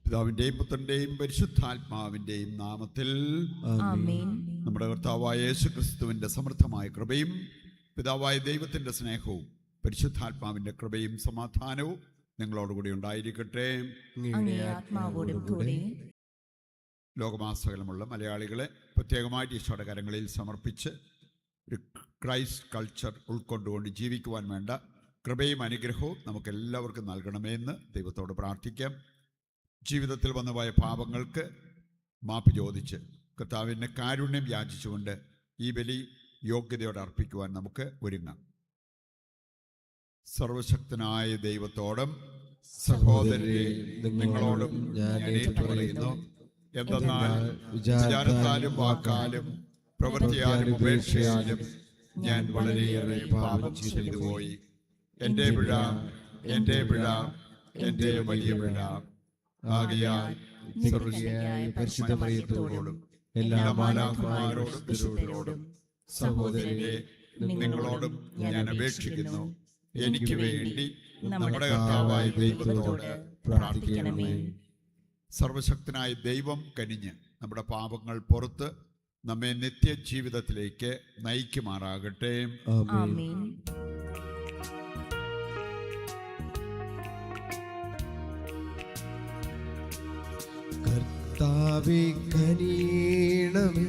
പിതാവിൻ്റെയും പുത്രൻ്റെയും പരിശുദ്ധാത്മാവിൻ്റെയും നാമത്തിൽ ആമേൻ. നമ്മുടെ കർത്താവായ യേശു ക്രിസ്തുവിൻ്റെ സമൃദ്ധമായ കൃപയും പിതാവായ ദൈവത്തിൻ്റെ സ്നേഹവും പരിശുദ്ധാത്മാവിൻ്റെ കൃപയും സമാധാനവും നിങ്ങളോടുകൂടി ഉണ്ടായിരിക്കട്ടെ. അങ്ങേ ആത്മാവോടും കൂടെ. ലോകമാസകലമുള്ള മലയാളികളെ പ്രത്യേകമായിട്ട് ഈശോയുടെ കരങ്ങളിൽ സമർപ്പിച്ച് ഒരു ക്രൈസ്റ്റ് കൾച്ചർ ഉൾക്കൊണ്ടുകൊണ്ട് ജീവിക്കുവാൻ വേണ്ട കൃപയും അനുഗ്രഹവും നമുക്കെല്ലാവർക്കും നൽകണമേ എന്ന് ദൈവത്തോട് പ്രാർത്ഥിക്കാം. ജീവിതത്തിൽ വന്നുപോയ പാപങ്ങൾക്ക് മാപ്പ് ചോദിച്ച് കർത്താവിൻ്റെ കാരുണ്യം യാചിച്ചുകൊണ്ട് ഈ ബലി യോഗ്യതയോടെ അർപ്പിക്കുവാൻ നമുക്ക് ഒരുങ്ങാം. സർവശക്തനായ ദൈവത്തോടും സഹോദരരെ നിങ്ങളോടും ഞാൻ ഏറ്റുപറയുന്നു, എന്തെന്നാൽ വിചാരത്താലും വാക്കാലും പ്രവൃത്തിയാലും ഉപേക്ഷയാലും ഞാൻ വളരെയേറെ പാപം ചെയ്തു പോയി. എൻ്റെ പിഴ, എൻ്റെ പിഴ, എൻ്റെ വലിയ പിഴ. ആകയാൽ നിത്യയായ പരിശുദ്ധ മറിയത്തോടും എല്ലാ മാലാഖമാരോടും വിശുദ്ധരോടും സഹോദരരെ നിങ്ങളോടും ഞാൻ അപേക്ഷിക്കുന്നു, എനിക്ക് വേണ്ടി നമ്മുടെ കർത്താവായ ദൈവത്തോട് പ്രാർത്ഥിക്കണമേ. സർവശക്തനായ ദൈവം കനിഞ്ഞ് നമ്മുടെ പാപങ്ങൾ പുറത്ത് നമ്മെ നിത്യജീവിതത്തിലേക്ക് നയിക്കുമാറാകട്ടെ. ആമേൻ. കർത്താവേ കനിയണമേ,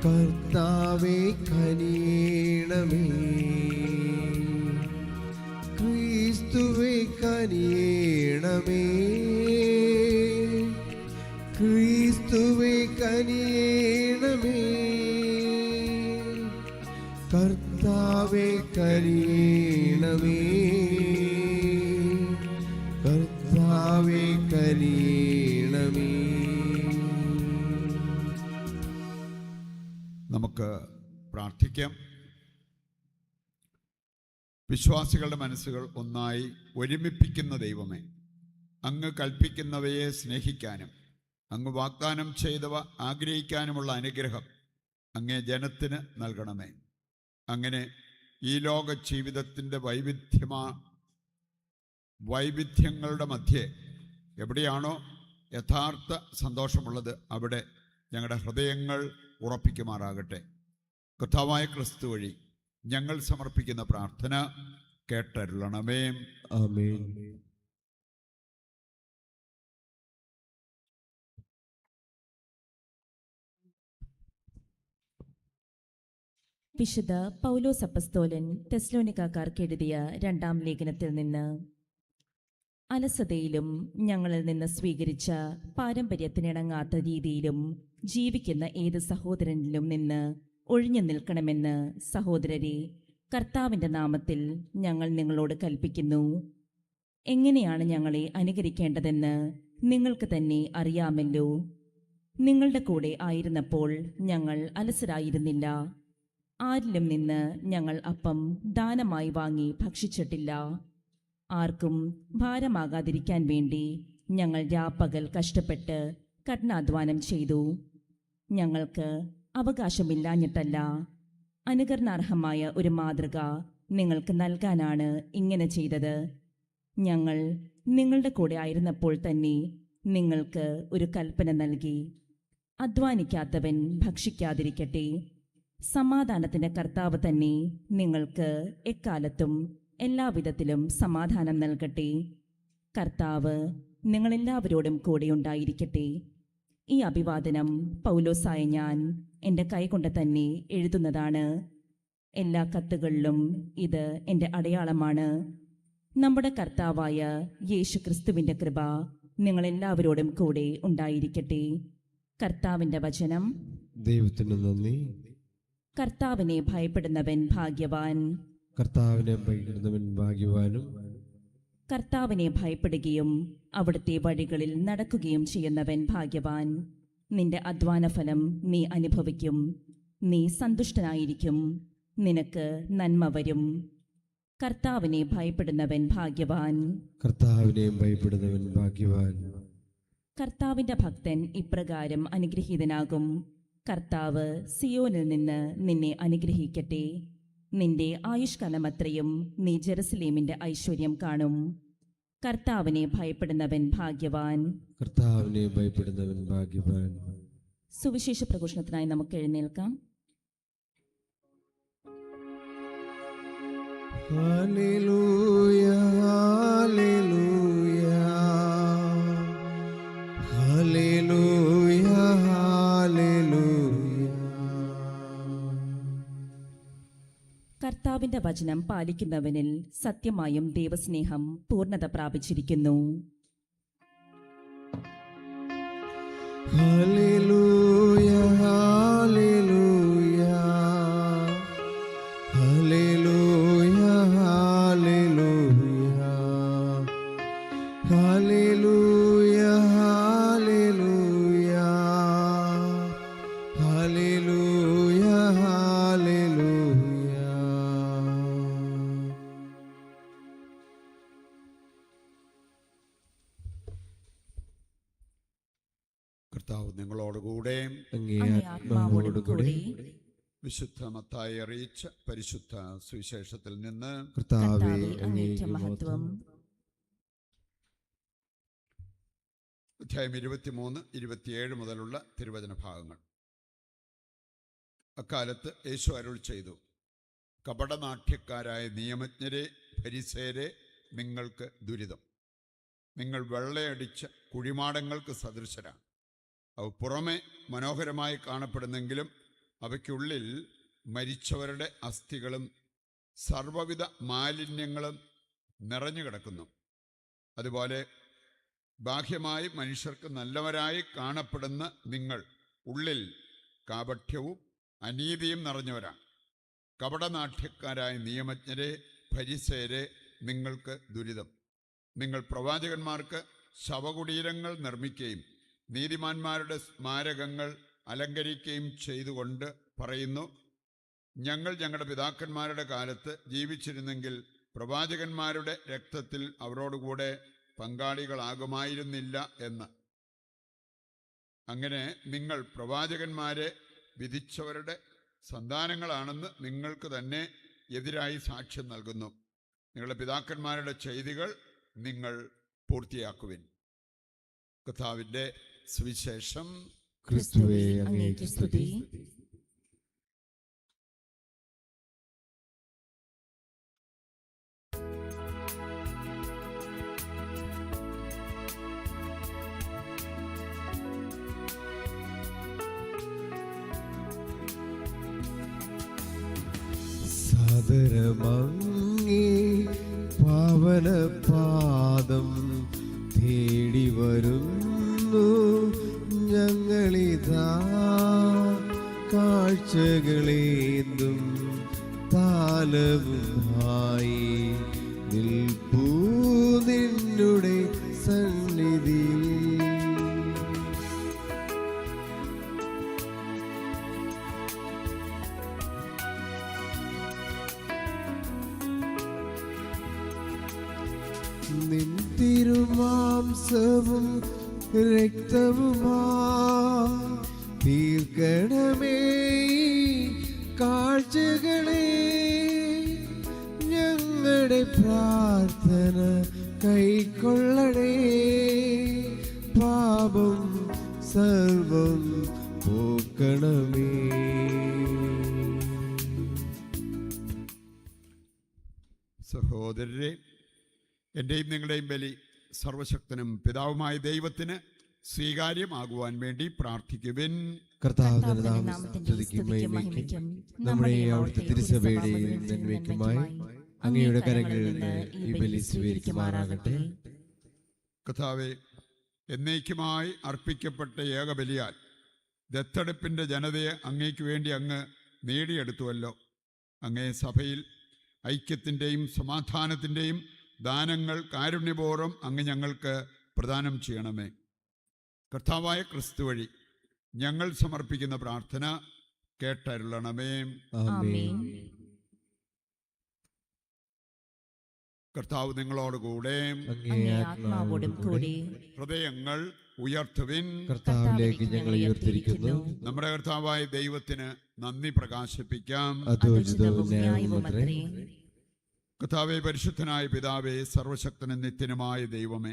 കർത്താവേ കനിയണമേ, ക്രിസ്തുവേ കനിയണമേ, ക്രിസ്തുവേ കനിയണമേ, കർത്താവേ കനിയണമേ, കർത്താവേ കനിയണമേ. നമുക്ക് പ്രാർത്ഥിക്കാം. വിശ്വാസികളുടെ മനസ്സുകൾ ഒന്നായി ഒരുമിപ്പിക്കുന്ന ദൈവമേ, അങ്ങ് കൽപ്പിക്കുന്നവയെ സ്നേഹിക്കാനും അങ്ങ് വാഗ്ദാനം ചെയ്തവ ആഗ്രഹിക്കാനുമുള്ള അനുഗ്രഹം അങ്ങേ ജനത്തിന് നൽകണമേ. അങ്ങനെ ഈ ലോക ജീവിതത്തിൻ്റെ വൈവിധ്യങ്ങളുടെ മധ്യേ എവിടെയാണോ യഥാർത്ഥ സന്തോഷമുള്ളത് അവിടെ ഞങ്ങളുടെ ഹൃദയങ്ങൾ ഉറപ്പിക്കുമാറാകട്ടെ. കർത്താവായ ക്രിസ്തു വഴി ഞങ്ങൾ സമർപ്പിക്കുന്ന പ്രാർത്ഥന കേട്ടരുളണമേ. ആമേൻ. വിശുദ്ധ പൗലോസ് അപ്പസ്തോലൻ തെസ്സലോനിക്കക്കാർക്ക് എഴുതിയ 2-ാം ലേഖനത്തിൽ നിന്ന്. അലസതയിലും ഞങ്ങളിൽ നിന്ന് സ്വീകരിച്ച പാരമ്പര്യത്തിനിണങ്ങാത്ത രീതിയിലും ജീവിക്കുന്ന ഏത് സഹോദരനിലും നിന്ന് ഒഴിഞ്ഞു നിൽക്കണമെന്ന് സഹോദരരെ, കർത്താവിൻ്റെ നാമത്തിൽ ഞങ്ങൾ നിങ്ങളോട് കൽപ്പിക്കുന്നു. എങ്ങനെയാണ് ഞങ്ങളെ അനുകരിക്കേണ്ടതെന്ന് നിങ്ങൾക്ക് തന്നെ അറിയാമല്ലോ. നിങ്ങളുടെ കൂടെ ആയിരുന്നപ്പോൾ ഞങ്ങൾ അലസരായിരുന്നില്ല. ആരിലും നിന്ന് ഞങ്ങൾ അപ്പം ദാനമായി വാങ്ങി ഭക്ഷിച്ചിട്ടില്ല. ആർക്കും ഭാരമാകാതിരിക്കാൻ വേണ്ടി ഞങ്ങൾ രാപ്പകൽ കഷ്ടപ്പെട്ട് കഠിനാധ്വാനം ചെയ്തു. ഞങ്ങൾക്ക് അവകാശമില്ലാഞ്ഞിട്ടല്ല, അനുകരണാർഹമായ ഒരു മാതൃക നിങ്ങൾക്ക് നൽകാനാണ് ഇങ്ങനെ ചെയ്തത്. ഞങ്ങൾ നിങ്ങളുടെ കൂടെ ആയിരുന്നപ്പോൾ തന്നെ നിങ്ങൾക്ക് ഒരു കൽപ്പന നൽകി, അധ്വാനിക്കാത്തവൻ ഭക്ഷിക്കാതിരിക്കട്ടെ. സമാധാനത്തിൻ്റെ കർത്താവ് തന്നെ നിങ്ങൾക്ക് എക്കാലത്തും എല്ലാവിധത്തിലും സമാധാനം നൽകട്ടെ. കർത്താവ് നിങ്ങളെല്ലാവരോടും കൂടെ ഉണ്ടായിരിക്കട്ടെ. ഈ അഭിവാദനം പൗലോസായ ഞാൻ എൻ്റെ കൈകൊണ്ട് തന്നെ എഴുതുന്നതാണ്. എല്ലാ കത്തുകളിലും ഇത് എൻ്റെ അടയാളമാണ്. നമ്മുടെ കർത്താവായ യേശു ക്രിസ്തുവിൻ്റെ കൃപ നിങ്ങളെല്ലാവരോടും കൂടെ ഉണ്ടായിരിക്കട്ടെ. കർത്താവിൻ്റെ വചനം. ദൈവത്തിന് നന്ദി. കർത്താവിനെ ഭയപ്പെടുന്നവൻ ഭാഗ്യവാൻ. കർത്താവിനെ ഭയപ്പെടുന്നവൻ ഭാഗ്യവാനും. കർത്താവിനെ ഭയപ്പെടുകയും അവിടുത്തെ വഴികളിൽ നടക്കുകയും ചെയ്യുന്നവൻ ഭാഗ്യവാൻ. നിന്റെ അധ്വാനഫലം നീ അനുഭവിക്കും. നീ സന്തുഷ്ടനായിരിക്കും. നിനക്ക് നന്മ വരും. കർത്താവിനെ ഭയപ്പെടുന്നവൻ ഭാഗ്യവാൻ. കർത്താവിനെ ഭയപ്പെടുന്നവൻ ഭാഗ്യവാൻ. കർത്താവിൻ്റെ ഭക്തൻ ഇപ്രകാരം അനുഗ്രഹീതനാകും. കർത്താവ് സിയോനിൽ നിന്ന് നിന്നെ അനുഗ്രഹിക്കട്ടെ. നിന്റെ ആയുഷ്കാലമത്രയും നീ ജെറുസലേമിൻ്റെ ഐശ്വര്യം കാണും. കർത്താവിനെ ഭയപ്പെടുന്നവൻ ഭാഗ്യവാൻ. കർത്താവിനെ ഭയപ്പെടുന്നവൻ ഭാഗ്യവാൻ. സുവിശേഷ പ്രഘോഷണത്തിനായി നമുക്ക് എഴുന്നേൽക്കാം. ഹല്ലേലൂയ ഹല്ലേലൂയ ഹല്ലേലൂയ ഹല്ലേലൂയ. കർത്താവിന്റെ വചനം പാലിക്കുന്നവനിൽ സത്യമായും ദൈവസ്നേഹം പൂർണ്ണത പ്രാപിച്ചിരിക്കുന്നു. ഹല്ലേലൂയ ഹല്ലേലൂയ ഹല്ലേലൂയ ഹല്ലേലൂയ ഹല്ലേലൂയ ഹല്ലേലൂയ ഹല്ലേലൂയ ഹല്ലേലൂയ. കർത്താവ് നിങ്ങളോടുകൂടെ. അങ്ങേ അങ്ങേ ആത്മാവോടുകൂടി. ആത്മാവോടുകൂടി. വിശുദ്ധ മത്തായി അറിയിച്ച പരിശുദ്ധ സുവിശേഷത്തിൽ നിന്ന് കർത്താവേ കർത്താവേ, അങ്ങേക്ക് അങ്ങേക്ക് മഹത്വം. അധ്യായം 23, 27 മുതലുള്ള തിരുവചന ഭാഗങ്ങൾ. അക്കാലത്ത് യേശു അരുൾ ചെയ്തു, കപടനാട്യക്കാരായ നിയമജ്ഞരെ, ഫരിസേരെ, നിങ്ങൾക്ക് ദുരിതം. നിങ്ങൾ വെള്ളയടിച്ച കുഴിമാടങ്ങൾക്ക് സദൃശരാണ്. അവ പുറമെ മനോഹരമായി കാണപ്പെടുന്നെങ്കിലും അവയ്ക്കുള്ളിൽ മരിച്ചവരുടെ അസ്ഥികളും സർവ്വവിധ മാലിന്യങ്ങളും നിറഞ്ഞു കിടക്കുന്നു. അതുപോലെ ബാഹ്യമായി മനുഷ്യർക്ക് നല്ലവരായി കാണപ്പെടുന്ന നിങ്ങൾ ഉള്ളിൽ കാപഠ്യവും അനീതിയും നിറഞ്ഞവരാണ്. കപടനാട്യക്കാരായ നിയമജ്ഞരെ, ഫരിസേരെ, നിങ്ങൾക്ക് ദുരിതം. നിങ്ങൾ പ്രവാചകന്മാർക്ക് ശവകുടീരങ്ങൾ നിർമ്മിക്കുകയും നീതിമാന്മാരുടെ സ്മാരകങ്ങൾ അലങ്കരിക്കുകയും ചെയ്തുകൊണ്ട് പറയുന്നു, ഞങ്ങൾ ഞങ്ങളുടെ പിതാക്കന്മാരുടെ കാലത്ത് ജീവിച്ചിരുന്നെങ്കിൽ പ്രവാചകന്മാരുടെ രക്തത്തിൽ അവരോടുകൂടെ പങ്കാളികളാകുമായിരുന്നില്ല എന്ന്. അങ്ങനെ നിങ്ങൾ പ്രവാചകന്മാരെ വിധിച്ചവരുടെ സന്താനങ്ങളാണെന്ന് നിങ്ങൾക്ക് തന്നെ എതിരായി സാക്ഷ്യം നൽകുന്നു. നിങ്ങളുടെ പിതാക്കന്മാരുടെ ചെയ്തികൾ നിങ്ങൾ പൂർത്തിയാക്കുവിൻ. കർത്താവിൻ്റെ സുവിശേഷം. ക്രിസ്തുവേ അങ്ങേക്ക് സ്തുതി. സാദരമങ്ങേ പാവനപാദം തേടി വരുന്നു ഞങ്ങളിതാ, കാഴ്ചകളേന്തും താലവുമായി നിൽപ്പൂ നിന്നുടെ സന്നിധിയിൽ. നിൻ തിരുമാംസവും രക്തവുമാ തീർക്കണമേ കാഴ്ചകളെ. ഞങ്ങളുടെ പ്രാർത്ഥന കൈക്കൊള്ളണേ, പാപം സർവം പോക്കണമേ. സഹോദരരെ, എൻ്റെയും നിങ്ങളുടെയും ബലി സർവശക്തനും പിതാവുമായ ദൈവത്തിന് സ്വീകാര്യമാകുവാൻ വേണ്ടി പ്രാർത്ഥിക്കുവിൻ. കർത്താവിന്റെ നാമത്തിനും മഹിമയ്ക്കും നമ്മുടെ അവിടുത്തെ തിരുസഭയുടെയും നന്മയ്ക്കുമായി അങ്ങയുടെ കരങ്ങളിൽ നിന്ന് ഈ ബലി സ്വീകരിക്കുമാറാകട്ടെ. കർത്താവേ, എന്നേക്കുമായി അർപ്പിക്കപ്പെട്ട ഏകബലിയാൽ ദത്തെടുപ്പിൻ്റെ ജനതയെ അങ്ങേക്ക് വേണ്ടി അങ്ങ് നേടിയെടുത്തുവല്ലോ. അങ്ങേ സഭയിൽ ഐക്യത്തിൻ്റെയും സമാധാനത്തിൻ്റെയും ദാനങ്ങൾ കാരുണ്യപൂർവ്വം അങ്ങ് ഞങ്ങൾക്ക് പ്രദാനം ചെയ്യണമേ. കർത്താവായ ക്രിസ്തു വഴി ഞങ്ങൾ സമർപ്പിക്കുന്ന പ്രാർത്ഥന കേട്ടരുളണമേ. ആമേൻ. കർത്താവ് നിങ്ങളോടുകൂടെ. അങ്ങേ ആത്മാവോടും കൂടി. ഹൃദയങ്ങൾ ഉയർത്തുവിൻ. കർത്താവിലേക്ക് ഞങ്ങൾ ഉയർത്തിരിക്കുന്നു. നമ്മുടെ കർത്താവായ ദൈവത്തിന് നന്ദി പ്രകാശിപ്പിക്കാം. അതോചിതവും ന്യായവുമത്രേ. കർത്താവേ, പരിശുദ്ധനായ പിതാവേ, സർവശക്തനും നിത്യനുമായ ദൈവമേ,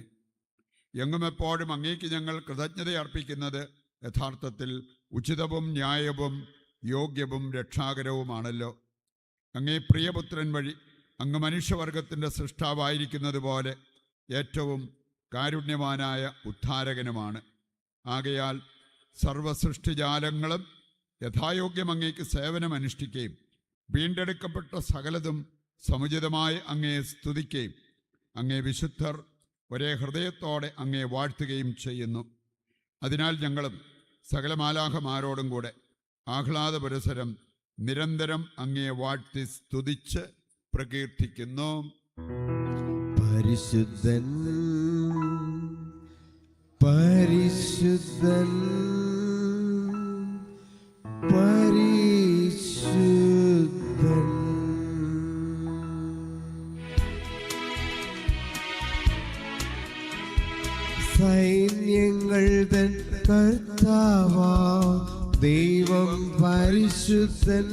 എങ്ങും എപ്പോഴും അങ്ങേക്ക് ഞങ്ങൾ കൃതജ്ഞത അർപ്പിക്കുന്നത് യഥാർത്ഥത്തിൽ ഉചിതവും ന്യായവും യോഗ്യവും രക്ഷാകരവുമാണല്ലോ. അങ്ങേ പ്രിയപുത്രൻ വഴി അങ്ങ് മനുഷ്യവർഗത്തിൻ്റെ സൃഷ്ടാവായിരിക്കുന്നത് പോലെ ഏറ്റവും കാരുണ്യവാനായ ഉദ്ധാരകനുമാണ്. ആകയാൽ സർവസൃഷ്ടിജാലങ്ങളും യഥായോഗ്യം അങ്ങേക്ക് സേവനമനുഷ്ഠിക്കുകയും വീണ്ടെടുക്കപ്പെട്ട സകലതും സമുചിതമായി അങ്ങയെ സ്തുതിക്കുകയും അങ്ങേ വിശുദ്ധർ ഒരേ ഹൃദയത്തോടെ അങ്ങയെ വാഴ്ത്തുകയും ചെയ്യുന്നു. അതിനാൽ ഞങ്ങളും സകല മാലാഖമാരോടും കൂടെ ആഹ്ലാദപുരസരം നിരന്തരം അങ്ങയെ വാഴ്ത്തി സ്തുതിച്ച് പ്രകീർത്തിക്കുന്നു. പരിശുദ്ധൻ പരിശുദ്ധൻ പരിശുദ്ധൻ. സൈന്യങ്ങൾ തൻ കർത്താവാ ദൈവം പരിശുദ്ധൻ,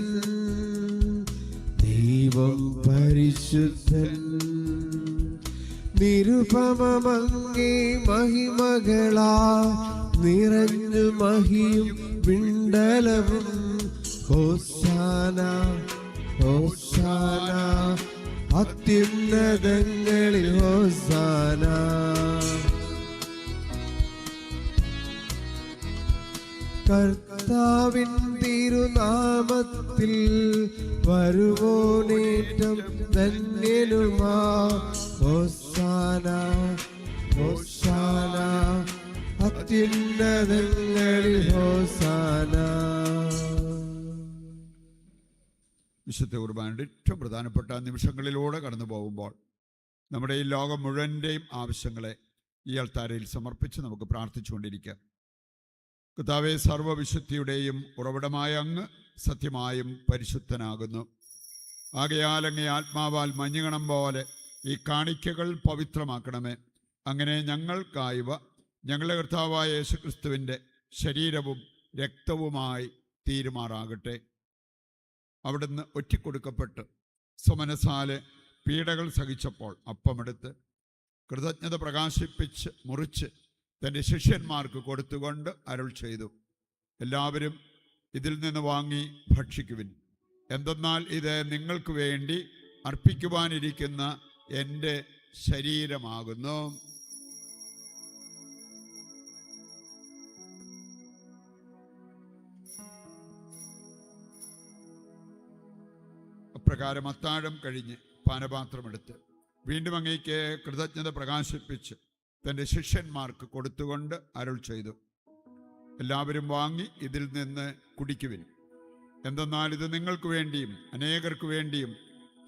ദൈവം പരിശുദ്ധൻ. നിരുപമങ്ങേ മഹിമകളാ നിറഞ്ഞു മഹിയും വിണ്ടലവും. ഹോസാന ഹോസാന അത്യുന്നതങ്ങളിൽ ഹോസാന. കർത്താവിൻ തിരുനാമത്തിൽ വരുവോനേറ്റം ധന്യനുമാ. ഹോസാന ഹോസാന അത്യുന്നതങ്ങളിൽ ഹോസാന. വിശുദ്ധ കുർബാനയുടെ ഏറ്റവും പ്രധാനപ്പെട്ട നിമിഷങ്ങളിലൂടെ കടന്നു പോകുമ്പോൾ നമ്മുടെ ഈ ലോകം മുഴുവൻ്റെയും ആവശ്യങ്ങളെ ഈ അൾത്താരയിൽ സമർപ്പിച്ച് നമുക്ക് പ്രാർത്ഥിച്ചുകൊണ്ടിരിക്കാം. കർത്താവേ, സർവ്വവിശുദ്ധിയുടെയും ഉറവിടമായ അങ്ങ് സത്യമായും പരിശുദ്ധനാകുന്നു. ആകയാൽ അങ്ങേ ആത്മാവാൽ മഞ്ഞുകണം പോലെ ഈ കാണിക്കകൾ പവിത്രമാക്കണമേ. അങ്ങനെ ഞങ്ങൾക്കായവ ഞങ്ങളുടെ കർത്താവായ യേശുക്രിസ്തുവിൻ്റെ ശരീരവും രക്തവുമായി തീരുമാറാകട്ടെ. അവിടുന്ന് ഒറ്റിക്കൊടുക്കപ്പെട്ട് സ്വമനസാലെ പീഡകൾ സഹിച്ചപ്പോൾ അപ്പമെടുത്ത് കൃതജ്ഞത പ്രകാശിപ്പിച്ച് മുറിച്ച് തൻ്റെ ശിഷ്യന്മാർക്ക് കൊടുത്തുകൊണ്ട് അരുൾ ചെയ്തു, എല്ലാവരും ഇതിൽ നിന്ന് വാങ്ങി ഭക്ഷിക്കുവിൻ. എന്തെന്നാൽ ഇത് നിങ്ങൾക്ക് വേണ്ടി അർപ്പിക്കുവാനിരിക്കുന്ന എൻ്റെ ശരീരമാകുന്നു. അപ്രകാരം അത്താഴം കഴിഞ്ഞ് പാനപാത്രമെടുത്ത് വീണ്ടും അങ്ങേക്ക് കൃതജ്ഞത പ്രകാശിപ്പിച്ച് തൻ്റെ ശിഷ്യന്മാർക്ക് കൊടുത്തുകൊണ്ട് അരുൾ ചെയ്തു, എല്ലാവരും വാങ്ങി ഇതിൽ നിന്ന് കുടിക്കുവിൻ. എന്തെന്നാൽ ഇത് നിങ്ങൾക്ക് വേണ്ടിയും അനേകർക്ക് വേണ്ടിയും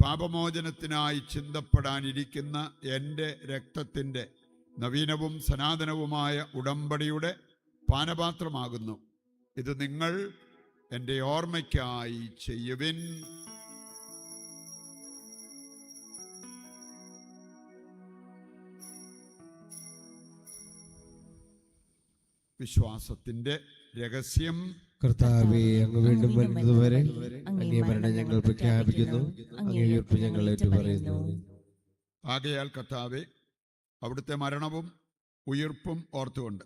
പാപമോചനത്തിനായി ചിന്തപ്പെടാനിരിക്കുന്ന എൻ്റെ രക്തത്തിൻ്റെ നവീനവും സനാതനവുമായ ഉടമ്പടിയുടെ പാനപാത്രമാകുന്നു. ഇത് നിങ്ങൾ എൻ്റെ ഓർമ്മയ്ക്കായി ചെയ്യുവിൻ. വിശ്വാസത്തിന്റെ രഹസ്യം. കർത്താവേ, അങ്ങ് വീണ്ടും വരുന്നതുവരെ അങ്ങേ മരണം ഞങ്ങൾ പ്രഖ്യാപിക്കുന്നു, അങ്ങേ ഉയർപ്പ് ഞങ്ങൾ ഏറ്റുപറയുന്നു. ആകയാൽ കർത്താവേ, അവിടുത്തെ മരണവും ഉയിർപ്പും ഓർത്തുകൊണ്ട്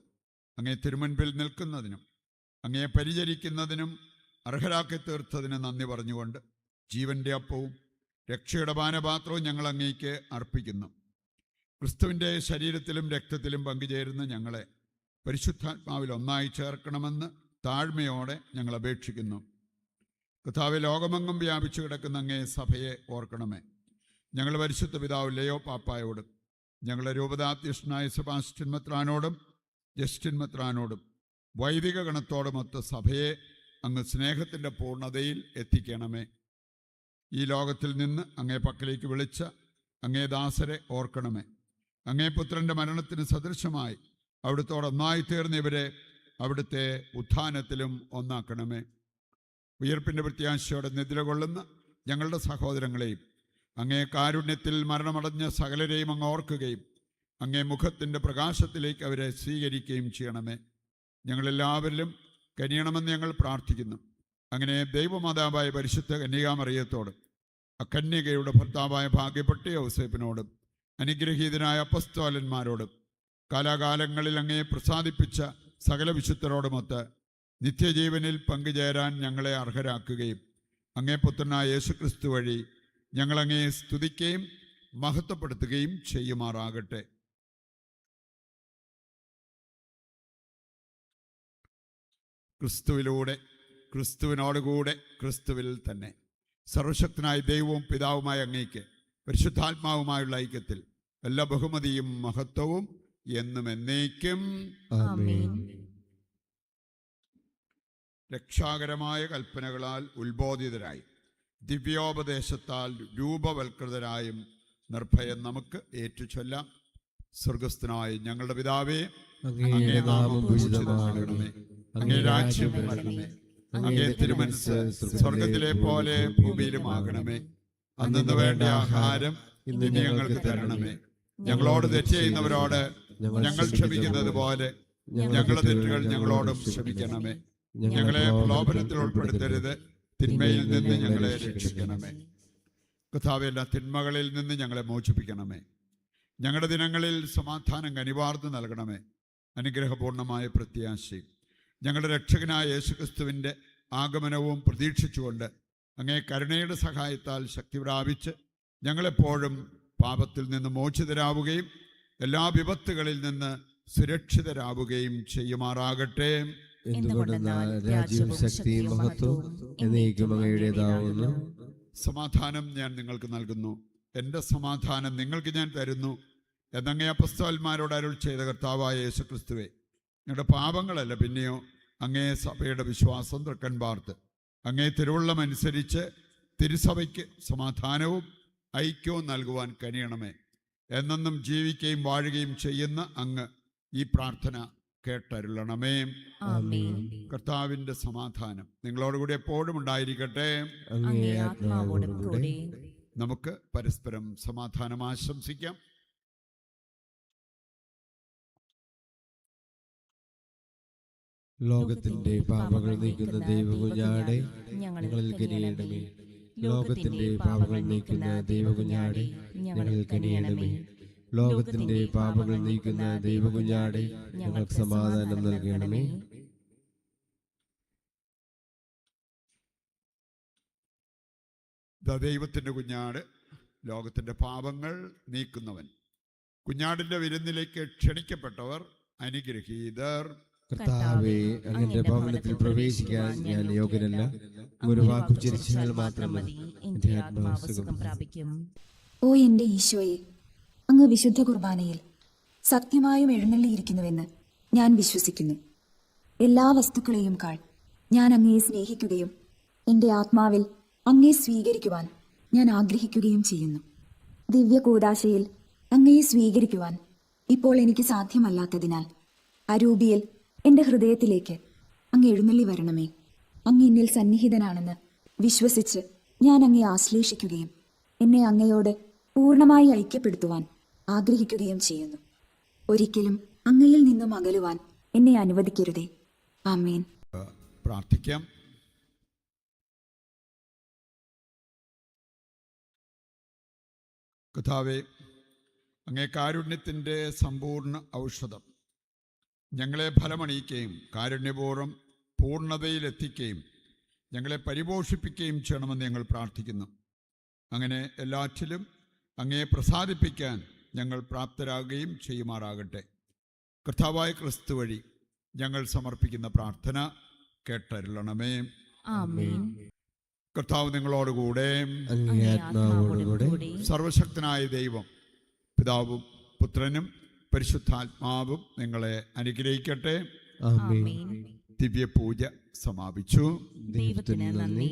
അങ്ങേ തിരുമുൻപിൽ നിൽക്കുന്നതിനും അങ്ങേ പരിചരിക്കുന്നതിനും അർഹരാക്കി തീർത്തതിന് നന്ദി പറഞ്ഞുകൊണ്ട് ജീവന്റെ അപ്പവും രക്ഷയുടെ പാനപാത്രവും ഞങ്ങൾ അങ്ങേക്ക് അർപ്പിക്കുന്നു. ക്രിസ്തുവിൻ്റെ ശരീരത്തിലും രക്തത്തിലും പങ്കുചേരുന്ന ഞങ്ങളെ പരിശുദ്ധാത്മാവിൽ ഒന്നായി ചേർക്കണമെന്ന് താഴ്മയോടെ ഞങ്ങൾ അപേക്ഷിക്കുന്നു. കർത്താവേ, ലോകമെങ്ങും വ്യാപിച്ചു കിടക്കുന്ന അങ്ങേ സഭയെ ഓർക്കണമേ. ഞങ്ങൾ പരിശുദ്ധ പിതാവ് ലയോ പാപ്പായോടും ഞങ്ങളുടെ രൂപതാധ്യക്ഷനായ സെബാസ്റ്റ്യൻ മെത്രാനോടും ജസ്റ്റിൻ മെത്രാനോടും വൈദിക ഗണത്തോടുമൊത്ത് സഭയെ അങ്ങ് സ്നേഹത്തിൻ്റെ പൂർണ്ണതയിൽ എത്തിക്കണമേ. ഈ ലോകത്തിൽ നിന്ന് അങ്ങേ പക്കലേക്ക് വിളിച്ച അങ്ങേ ദാസരെ ഓർക്കണമേ. അങ്ങേ പുത്രൻ്റെ മരണത്തിന് സദൃശമായി അവിടുത്തോടൊന്നായി തീർന്ന ഇവരെ അവിടുത്തെ ഉത്ഥാനത്തിലും ഒന്നാക്കണമേ. ഉയർപ്പിൻ്റെ പ്രത്യാശയോടെ നിദ്ര കൊള്ളുന്ന ഞങ്ങളുടെ സഹോദരങ്ങളെയും അങ്ങേ കാരുണ്യത്തിൽ മരണമടഞ്ഞ സകലരെയും അങ്ങ് ഓർക്കുകയും അങ്ങേ മുഖത്തിൻ്റെ പ്രകാശത്തിലേക്ക് അവരെ സ്വീകരിക്കുകയും ചെയ്യണമേ. ഞങ്ങളെല്ലാവരിലും കനിയണമെന്ന് ഞങ്ങൾ പ്രാർത്ഥിക്കുന്നു. അങ്ങനെ ദൈവമാതാവായ പരിശുദ്ധ കന്യകാമറിയത്തോട് അകന്യകയുടെ ഭർത്താവായ ഭാഗ്യപ്പെട്ട യൗസേപ്പിനോടും അനുഗ്രഹീതനായ അപ്പസ്തോലന്മാരോടും കാലാകാലങ്ങളിൽ അങ്ങയെ പ്രസാദിപ്പിച്ച സകല വിശുദ്ധരോടുമൊത്ത് നിത്യജീവനിൽ പങ്കുചേരാൻ ഞങ്ങളെ അർഹരാക്കുകയും അങ്ങേ പുത്രനായ യേശുക്രിസ്തു വഴി ഞങ്ങളങ്ങയെ സ്തുതിക്കുകയും മഹത്വപ്പെടുത്തുകയും ചെയ്യുമാറാകട്ടെ. ക്രിസ്തുവിലൂടെ, ക്രിസ്തുവിനോടുകൂടെ, ക്രിസ്തുവിൽ തന്നെ സർവശക്തനായ ദൈവവും പിതാവുമായ അങ്ങേക്ക് പരിശുദ്ധാത്മാവുമായുള്ള ഐക്യത്തിൽ എല്ലാ ബഹുമതിയും മഹത്വവും എന്നും എന്നേക്കും ആമേൻ. രക്ഷാകരമായ കൽപ്പനകളാൽ ഉത്ബോധിതരായി ദിവ്യോപദേശത്താൽ രൂപവൽകൃതരായും നിർഭയം നമുക്ക് ഏറ്റുചൊല്ലാം. സ്വർഗസ്ഥനായ ഞങ്ങളുടെ പിതാവേ, അങ്ങയുടെ നാമം പൂജിതമാകണമേ. അങ്ങേ രാജ്യം വരണമേ. അങ്ങേ തിരുമനസ്സ് സ്വർഗത്തിലെ പോലെ ഭൂമിയിലുമാകണമേ. അന്നു വേണ്ട ആഹാരം ഇന്ന് ഞങ്ങൾക്ക് തരണമേ. ഞങ്ങളോട് തെറ്റ് ചെയ്യുന്നവരോട് ഞങ്ങൾ ക്ഷമിക്കുന്നത് പോലെ ഞങ്ങളുടെ തെറ്റുകൾ ഞങ്ങളോടും ക്ഷമിക്കണമേ. ഞങ്ങളെ പ്രലോഭനത്തിൽ ഉൾപ്പെടുത്തരുത്, തിന്മയിൽ നിന്ന് ഞങ്ങളെ രക്ഷിക്കണമേ. കർത്താവേ, എല്ലാ തിന്മകളിൽ നിന്ന് ഞങ്ങളെ മോചിപ്പിക്കണമേ. ഞങ്ങളുടെ ദിനങ്ങളിൽ സമാധാനം കനിവാർന്നു നൽകണമേ. അനുഗ്രഹപൂർണമായ പ്രത്യാശയും ഞങ്ങളുടെ രക്ഷകനായ യേശുക്രിസ്തുവിൻ്റെ ആഗമനവും പ്രതീക്ഷിച്ചുകൊണ്ട് അങ്ങേ കരുണയുടെ സഹായത്താൽ ശക്തി പ്രാപിച്ച് ഞങ്ങളെപ്പോഴും പാപത്തിൽ നിന്ന് മോചിതരാവുകയും എല്ലാ വിപത്തുകളിൽ നിന്ന് സുരക്ഷിതരാവുകയും ചെയ്യുമാറാകട്ടെ. എന്തുകൊണ്ടെന്നാൽ രാജ്യവും ശക്തിയും മഹത്വവും എന്നേക്കും അങ്ങയുടേതാവുന്നു. സമാധാനം ഞാൻ നിങ്ങൾക്ക് നൽകുന്നു, എൻ്റെ സമാധാനം നിങ്ങൾക്ക് ഞാൻ തരുന്നു എന്നങ്ങേ അപ്പസ്തോലന്മാരോട് അരുൾ ചെയ്ത കർത്താവായ യേശുക്രിസ്തുവേ, ഞങ്ങളുടെ പാപങ്ങളല്ല പിന്നെയോ അങ്ങേ സഭയുടെ വിശ്വാസം തൃക്കൺ പാർത്ത് അങ്ങേ തിരുവുള്ളം അനുസരിച്ച് തിരുസഭയ്ക്ക് സമാധാനവും ഐക്യവും നൽകുവാൻ കനിയണമേ. എന്നെന്നും ജീവിക്കുകയും വാഴുകയും ചെയ്യുന്ന അങ്ങ് ഈ പ്രാർത്ഥന കേട്ടരുളണമേ. ആമേൻ. കർത്താവിൻ്റെ സമാധാനം നിങ്ങളോടുകൂടി എപ്പോഴും ഉണ്ടായിരിക്കട്ടെ. അങ്ങേ ആത്മാവോടും കൂടെ. നമുക്ക് പരസ്പരം സമാധാനം ആശംസിക്കാം. ലോകത്തിന്റെ പാപങ്ങൾ നീക്കുന്ന ദൈവകുഞ്ഞാടെ ഞങ്ങളിൽ കനിയണമേ. ലോകത്തിന്റെ പാപങ്ങൾ നീക്കുന്ന ദൈവകുഞ്ഞാടെ ഞങ്ങളിൽ കനിയണമേ. ലോകത്തിന്റെ പാപങ്ങൾ നീക്കുന്ന ദൈവകുഞ്ഞാടെ ഞങ്ങൾക്ക് സമാധാനം നൽകണമേ. ദൈവത്തിൻ്റെ കുഞ്ഞാട്, ലോകത്തിൻ്റെ പാപങ്ങൾ നീക്കുന്നവൻ. കുഞ്ഞാടിൻ്റെ വിരുന്നിലേക്ക് ക്ഷണിക്കപ്പെട്ടവർ അനുഗ്രഹീതർ. കർത്താവേ, അങ്ങന്റെ ഭവനത്തിൽ പ്രവേശിക്കാൻ ഞാൻ യോഗ്യനല്ല. ഒരു വാക്കു ചിരിച്ചാൽ മാത്രം മതി, എന്റെ ആത്മാവ് സുഖം പ്രാപിക്കും. ഓ എന്റെ ഈശോയെ, അങ്ങ് വിശുദ്ധ കുർബാനയിൽ സത്യമായും എഴുന്നള്ളിയിരിക്കുന്നുവെന്ന് ഞാൻ വിശ്വസിക്കുന്നു. എല്ലാ വസ്തുക്കളെയും കാൾ ഞാൻ അങ്ങയെ സ്നേഹിക്കുകയും എൻ്റെ ആത്മാവിൽ അങ്ങയെ സ്വീകരിക്കുവാൻ ഞാൻ ആഗ്രഹിക്കുകയും ചെയ്യുന്നു. ദിവ്യ കൂദാശയിൽ അങ്ങയെ സ്വീകരിക്കുവാൻ ഇപ്പോൾ എനിക്ക് സാധ്യമല്ലാത്തതിനാൽ അരൂപിയിൽ എൻ്റെ ഹൃദയത്തിലേക്ക് അങ്ങ് എഴുന്നള്ളി വരണമേ. അങ്ങ് എന്നിൽ സന്നിഹിതനാണെന്ന് വിശ്വസിച്ച് ഞാൻ അങ്ങയെ ആശ്ലേഷിക്കുകയും എന്നെ അങ്ങയോട് പൂർണ്ണമായി ഐക്യപ്പെടുത്തുവാൻ ആഗ്രഹിക്കുകയും ചെയ്യുന്നു. ഒരിക്കലും അങ്ങയിൽ നിന്നും അകലുവാൻ എന്നെ അനുവദിക്കരുതേ. ആമേൻ. പ്രാർത്ഥിക്കാം. കർത്താവേ, അങ്ങേ കാരുണ്യത്തിൻ്റെ സമ്പൂർണ്ണ ഔഷധം ഞങ്ങളെ ഫലമണിയിക്കുകയും കാരുണ്യപൂർവ്വം പൂർണ്ണതയിലെത്തിക്കുകയും ഞങ്ങളെ പരിപോഷിപ്പിക്കുകയും ചെയ്യണമെന്ന് ഞങ്ങൾ പ്രാർത്ഥിക്കുന്നു. അങ്ങനെ എല്ലാറ്റിലും അങ്ങയെ പ്രസാദിപ്പിക്കാൻ ഞങ്ങൾ പ്രാപ്തരാകുകയും ചെയ്യുമാറാകട്ടെ. കർത്താവായ ക്രിസ്തു വഴി ഞങ്ങൾ സമർപ്പിക്കുന്ന പ്രാർത്ഥന കേട്ടരുളണമേ. ആമേൻ. കർത്താവ് നിങ്ങളോടുകൂടെ. അങ്ങേ ആത്മാവോടുകൂടെ. സർവശക്തനായ ദൈവം പിതാവും പുത്രനും പരിശുദ്ധാത്മാവും നിങ്ങളെ അനുഗ്രഹിക്കട്ടെ. ആമേൻ. ദിവ്യപൂജ സമാപിച്ചു. ദൈവത്തിന് നന്ദി.